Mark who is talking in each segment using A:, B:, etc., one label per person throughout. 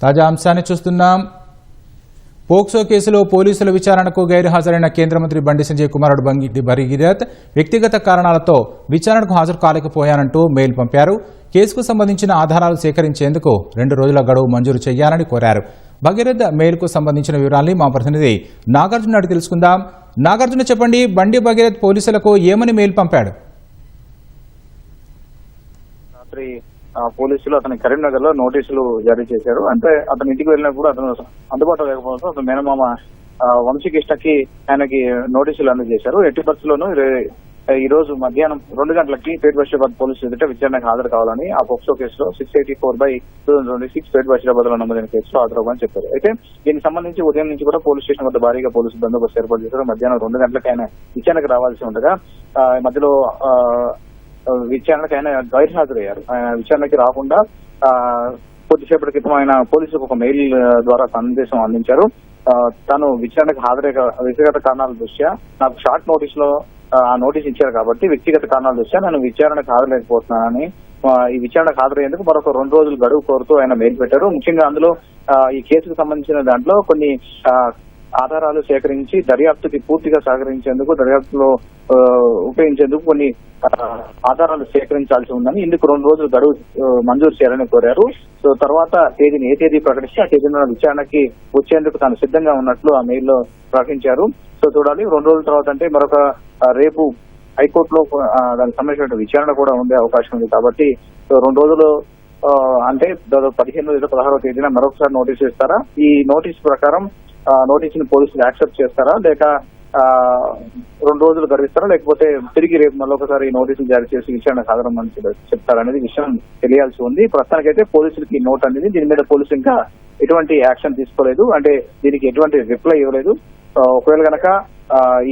A: తాజా అంశాన్ని చూస్తున్నాం. పోక్సో కేసులో పోలీసుల విచారణకు గైర్హాజరైన కేంద్ర మంత్రి బండి సంజయ్ కుమారుడు భగీరథ్ వ్యక్తిగత కారణాలతో విచారణకు హాజరు కాలేకపోయానంటూ మెయిల్ పంపారు. కేసుకు సంబంధించిన ఆధారాలు సేకరించేందుకు 2 రోజుల గడువు మంజూరు చేయాలని కోరారు. భగీరథ్ మెయిల్కు సంబంధించిన వివరాల్ని మా ప్రతినిధి నాగార్జున అడిగి తెలుసుకుందాం. నాగార్జున, చెప్పండి, బండి భగీరథ్ పోలీసులకు ఏమని మెయిల్ పంపాడు?
B: రాత్రి పోలీసులు అతని కరీంనగర్ లో నోటీసులు జారీ చేశారు. అంటే అతని ఇంటికి వెళ్ళినప్పుడు అతను అందుబాటులో లేకపోవడంతో అతను మేనమామ వంశీకృష్ణకి ఆయనకి నోటీసులు అందజేశారు. ఎట్టి పరిస్థితుల్లోనూ ఈ రోజు మధ్యాహ్నం 2 గంటలకి పేట్ బషీరాబాద్ పోలీసు ఎదుట విచారణకు హాజరు కావాలని ఆ పోక్సో కేసులో 684/2026 పేట్ బషీరాబాద్ లో నమోదైన కేసులో హాజరవ్వాలని చెప్పారు. అయితే దీనికి సంబంధించి ఉదయం నుంచి కూడా పోలీస్ స్టేషన్ వద్ద భారీగా పోలీసు బందోబస్తు ఏర్పాటు చేశారు. మధ్యాహ్నం 2 గంటలకు ఆయన విచారణకు రావాల్సి ఉండగా మధ్యలో విచారణకు ఆయన గైర్హాజరయ్యారు. ఆయన విచారణకి రాకుండా కొద్దిసేపటి క్రితం ఆయన పోలీసులకు ఒక మెయిల్ ద్వారా సందేశం అందించారు. తాను విచారణకు వ్యక్తిగత కారణాల దృష్ట్యా నాకు షార్ట్ నోటీస్ లో ఆ నోటీస్ ఇచ్చారు కాబట్టి వ్యక్తిగత కారణాల దృష్ట్యా నేను విచారణకు హాజరలేకపోతున్నానని ఈ విచారణకు హాజరయ్యేందుకు మరొక 2 రోజులు గడువు కోరుతూ ఆయన మెయిల్ పెట్టారు. ముఖ్యంగా అందులో ఈ కేసుకు సంబంధించిన దాంట్లో కొన్ని ఆధారాలు సేకరించి దర్యాప్తుకి పూర్తిగా సహకరించేందుకు, దర్యాప్తులో ఉపయోగించేందుకు కొన్ని ఆధారాలు సేకరించాల్సి ఉందని ఇందుకు 2 రోజులు గడువు మంజూరు చేయాలని కోరారు. సో తర్వాత ఏ తేదీ ప్రకటిస్తే ఆ తేదీన విచారణకి వచ్చేందుకు తాను సిద్ధంగా ఉన్నట్లు ఆ మెయిల్ లో ప్రకటించారు. సో చూడాలి, 2 రోజుల తర్వాత అంటే మరొక రేపు హైకోర్టులో దానికి సంబంధించిన విచారణ కూడా ఉండే అవకాశం ఉంది. కాబట్టి 2 రోజులు అంటే 15 లేదా 16వ తేదీన మరొకసారి నోటీసు ఇస్తారా? ఈ నోటీసు ప్రకారం నోటీసుని పోలీసులు యాక్సెప్ట్ చేస్తారా, లేక 2 రోజులు గడిస్తారా, లేకపోతే తిరిగి రేపు మరొకసారి నోటీసులు జారీ చేసి విచారణ సాధారణ చెప్తారనేది విషయం తెలియాల్సి ఉంది. ప్రస్తుతానికైతే పోలీసులకి నోట్ అనేది దీని మీద పోలీసులు ఇంకా ఎటువంటి యాక్షన్ తీసుకోలేదు, అంటే దీనికి ఎటువంటి రిప్లై ఇవ్వలేదు. ఒకవేళ గనక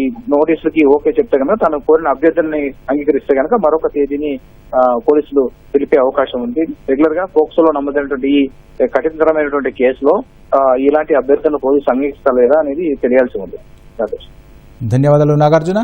B: ఈ నోటీసులకి ఓకే చెప్తే కనుక తను కోరిన అభ్యర్థుల్ని అంగీకరిస్తే కనుక మరొక తేదీని పోలీసులు తెలిపే అవకాశం ఉంది. రెగ్యులర్ గా పోక్సోలో నమోదైనటువంటి ఈ కఠినతరమైనటువంటి కేసులో ఇలాంటి అభ్యర్థులను పోలీసులు అంగీకరిస్తలేదా అనేది తెలియాల్సి ఉంది.
A: ధన్యవాదాలు నాగార్జున.